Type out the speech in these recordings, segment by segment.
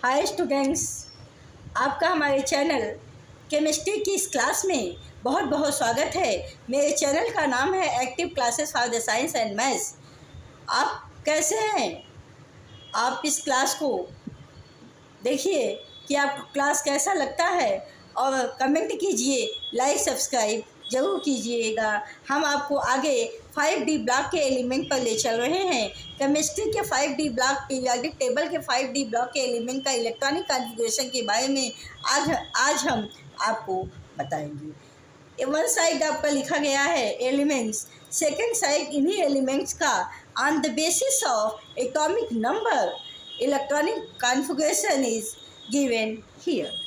Hi students, आपका हमारे channel chemistry की इस क्लास में बहुत बहुत स्वागत है। मेरे चैनल का नाम है active classes for the science and maths. आप कैसे हैं? आप इस क्लास को देखिए कि आपको क्लास कैसा लगता है और कमेंट कीजिए, लाइक सब्सक्राइब ज़रूर कीजिएगा। हम आपको आगे 5D ब्लॉक के एलिमेंट पर ले चल रहे हैं। केमिस्ट्री के 5D ब्लॉक, पीरियोडिक टेबल के 5D ब्लॉक के एलिमेंट का इलेक्ट्रॉनिक कॉन्फ़िगरेशन के बारे में आज हम आपको बताएंगे। वन साइड आपका लिखा गया है एलिमेंट्स, सेकेंड साइड इन्हीं एलिमेंट्स का on the basis of atomic number electronic configuration is given here.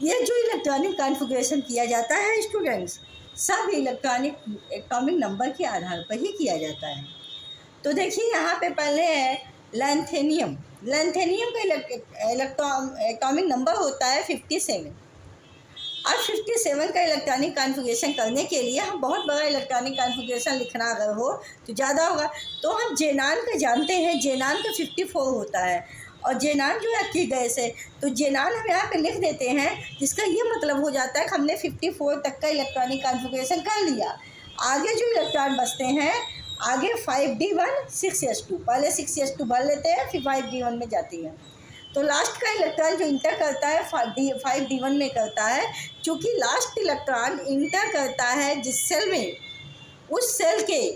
ये जो इलेक्ट्रॉनिक कॉन्फ़िगरेशन किया जाता है स्टूडेंट्स, सब इलेक्ट्रॉनिक एटॉमिक नंबर के आधार पर ही किया जाता है। तो देखिए यहाँ पे पहले है लैंथेनियम। लैंथेनियम का एटॉमिक नंबर होता है 57। अब 57 का इलेक्ट्रॉनिक कॉन्फ़िगरेशन करने के लिए हम बहुत बड़ा इलेक्ट्रॉनिक कॉन्फ़िगरेशन लिखना अगर हो तो ज़्यादा होगा, तो हम जेनान का जानते हैं। जेनान का 54 होता है और जेनान जो है की गैस है, तो जेनान हम यहाँ पे लिख देते हैं, जिसका ये मतलब हो जाता है कि हमने 54 तक का इलेक्ट्रॉनिक कॉन्फ़िगरेशन कर लिया। आगे जो इलेक्ट्रॉन बचते हैं, आगे 5D1 6s2, पहले 6s2 भर लेते हैं फिर 5D1 में जाती है। तो लास्ट का इलेक्ट्रॉन जो इंटर करता है 5D1 में करता है। चूँकि लास्ट इलेक्ट्रॉन इंटर करता है जिस सेल में, उस सेल के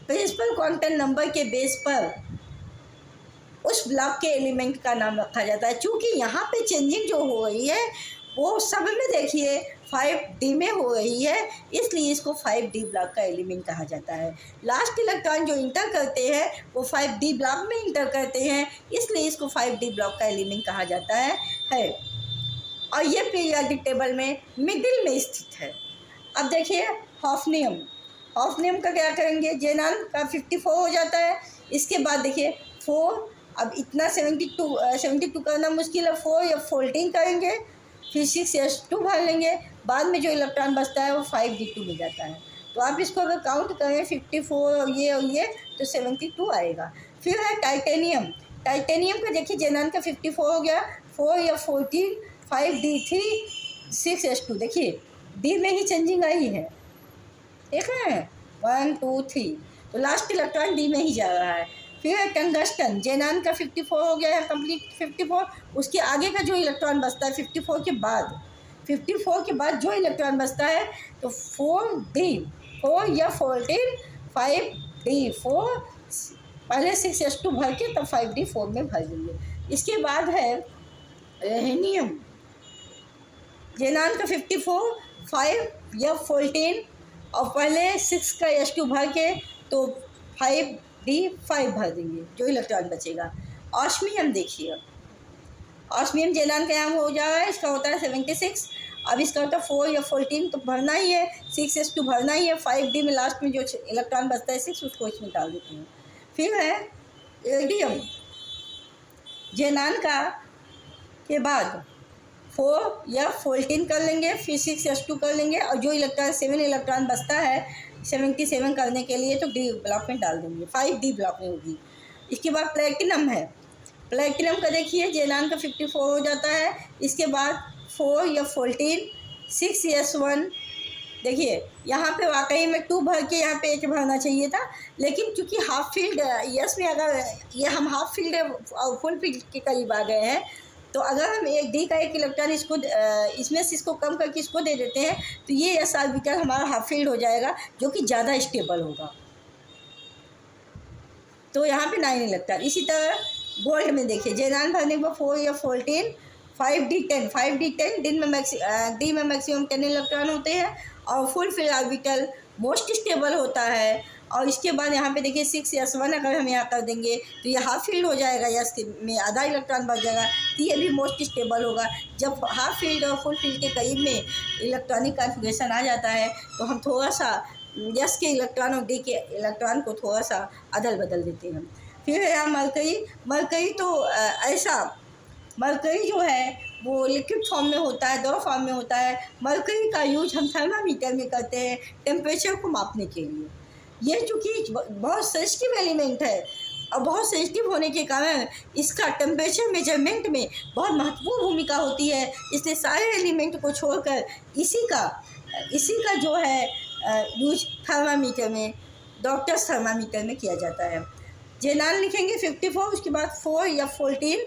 प्रिंसिपल क्वांटम नंबर के बेस पर उस ब्लॉक के एलिमेंट का नाम रखा जाता है। चूँकि यहाँ पे चेंजिंग जो हो रही है वो सब में देखिए 5D में हो रही है, इसलिए इसको 5D ब्लॉक का एलिमेंट कहा जाता है। लास्ट इलेक्ट्रॉन जो इंटर करते हैं वो 5D ब्लॉक में इंटर करते हैं, इसलिए इसको 5D ब्लॉक का एलिमेंट कहा जाता है। और ये पीरियोडिक टेबल में मिडिल में स्थित है। अब देखिए हॉफनियम। हॉफनियम का क्या करेंगे? जेनान का 54 हो जाता है। इसके बाद देखिए 4, अब इतना 72 करना मुश्किल है, 4 या 14 करेंगे, फिर 6s2 भर लेंगे, बाद में जो इलेक्ट्रॉन बचता है वो 5D2 में जाता है। तो आप इसको अगर काउंट करें 54 और ये तो 72 आएगा। फिर है टाइटेनियम। टाइटेनियम का देखिए जेनान का 54 हो गया, 4 या 14, 5D3 6s2। देखिए डी में ही चेंजिंग आई है, देख रहे हैं 1 2 3, तो लास्ट इलेक्ट्रॉन डी में ही जा रहा है। फिर है टंगस्टन। जेनान का 54 हो गया है कंप्लीट 54, उसके आगे का जो इलेक्ट्रॉन बचता है 54 के बाद जो इलेक्ट्रॉन बचता है तो 4 या 14 5D4, पहले 6s2 भर के तब 5D4 में भर देंगे। इसके बाद है रेहेनियम। जेनान का 54, 5 या 14 और पहले 6 का s2 भर के तो 5D5 भर देंगे, जो इलेक्ट्रॉन बचेगा। ऑस्मियम देखिए, ऑस्मियम जेनान का यहाँ हो जा रहा है, इसका होता है 76। अब इसका होता है 4 या 14 तो भरना ही है, 6s2 भरना ही है, 5D में लास्ट में जो इलेक्ट्रॉन बचता है 6 उसको इसमें डाल देते हैं। फिर है रेडियम। जेनान का के बाद 4 या 14 कर लेंगे, फिर 6s2 कर लेंगे और जो इलेक्ट्रॉन 7 इलेक्ट्रॉन बचता है 77 करने के लिए तो D ब्लॉक में डाल देंगे, 5D ब्लॉक में होगी। इसके बाद प्लेटिनम है। प्लेटिनम का देखिए जेनान का 54 हो जाता है, इसके बाद 4 या 14, 6s1। देखिए यहाँ पे वाकई में 2 भर के यहाँ पे 1 भरना चाहिए था, लेकिन चूँकि हाफ फील्ड यस में अगर ये हम हाफ फील्ड और फुल फील्ड के करीब आ गए हैं, तो अगर हम एक D का 1 इलेक्ट्रॉन इसको इसमें से इसको कम करके इसको दे देते हैं तो ये s ऑर्बिटल हमारा हाफ फील्ड हो जाएगा, जो कि ज़्यादा स्टेबल होगा। तो यहाँ पे 9 इलेक्ट्रॉन। इसी तरह गोल्ड में देखिए जेनान भरने पर 4 या 14, 5D10 डी में मैक्सिमम 10 इलेक्ट्रॉन होते हैं और full filled orbital most stable होता है। और इसके बाद यहाँ पे देखिए 6s1 अगर हम यहाँ कर देंगे तो ये हाफ फील्ड हो जाएगा, यस में आधा इलेक्ट्रॉन बच जाएगा, तो ये भी मोस्ट स्टेबल होगा। जब हाफ फील्ड और फुल फील्ड के करीब में इलेक्ट्रॉनिक कॉन्फ़िगरेशन आ जाता है तो हम थोड़ा सा यस के इलेक्ट्रॉन और डी के इलेक्ट्रॉन को थोड़ा सा अदल बदल देते हैं। फिर है यहाँ मरकरी तो ऐसा मरकरी जो है वो लिक्विड फॉर्म में होता है, द्रव फॉर्म में होता है। मरकरी का यूज हम थर्मामीटर में करते हैं टेम्परेचर को मापने के लिए। ये चूँकि बहुत सेंसिटिव एलिमेंट है और बहुत सेंसिटिव होने के कारण इसका टेम्परेचर मेजरमेंट में बहुत महत्वपूर्ण भूमिका होती है। इसलिए सारे एलिमेंट को छोड़कर इसी का जो है यूज थर्मामीटर में, डॉक्टर्स थर्मामीटर में किया जाता है। जेनाल लिखेंगे 54, उसके बाद 4 या 14।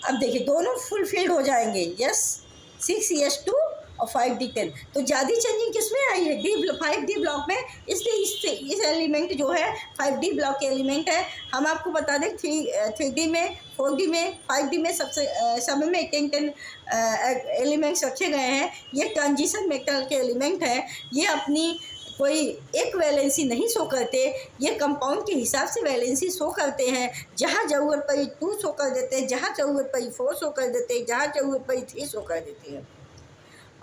अब देखिए दोनों फुलफिल्ड हो जाएंगे, यस 6s2 और 5d10। तो ज़्यादा चेंजिंग किस में आई है? 5d ब्लॉक में। इसलिए इस एलिमेंट जो है 5d ब्लॉक के एलिमेंट है। हम आपको बता दें 3d में, 4d में, 5d में सब में 10 एलिमेंट्स रखे गए हैं। ये ट्रांजिशन मेटल के एलिमेंट हैं। ये अपनी कोई एक वैलेंसी नहीं शो करते, ये कंपाउंड के हिसाब से वैलेंसी शो करते हैं। जहाँ ज़रूरत पड़ी 2 शो कर देते हैं, जहाँ ज़रूरत पड़ी 4 शो कर देते हैं, जहाँ ज़रूरत पड़ी 3 शो कर देते हैं।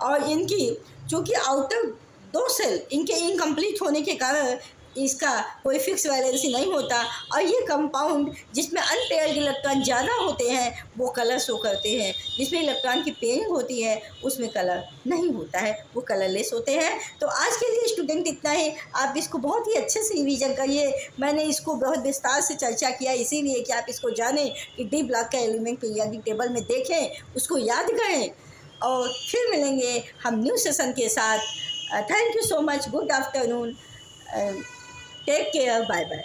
और इनकी चूँकि आउटर 2 सेल इनके इनकम्प्लीट होने के कारण इसका कोई फिक्स वैलेंसी नहीं होता। और ये कंपाउंड जिसमें अनपेयर्ड इलेक्ट्रॉन ज़्यादा होते हैं वो कलर शो करते हैं। जिसमें इलेक्ट्रॉन की पेयरिंग होती है उसमें कलर नहीं होता है, वो कलरलेस होते हैं। तो आज के लिए स्टूडेंट इतना ही। आप इसको बहुत ही अच्छे से रिवीजन करिए। मैंने इसको बहुत विस्तार से चर्चा किया इसीलिए कि आप इसको जानें कि डी ब्लॉक का एलिमेंट पीरियोडिक टेबल में देखें, उसको याद करें। और फिर मिलेंगे हम न्यू सेशन के साथ। Thank you so much. Good afternoon. Take care. Bye bye.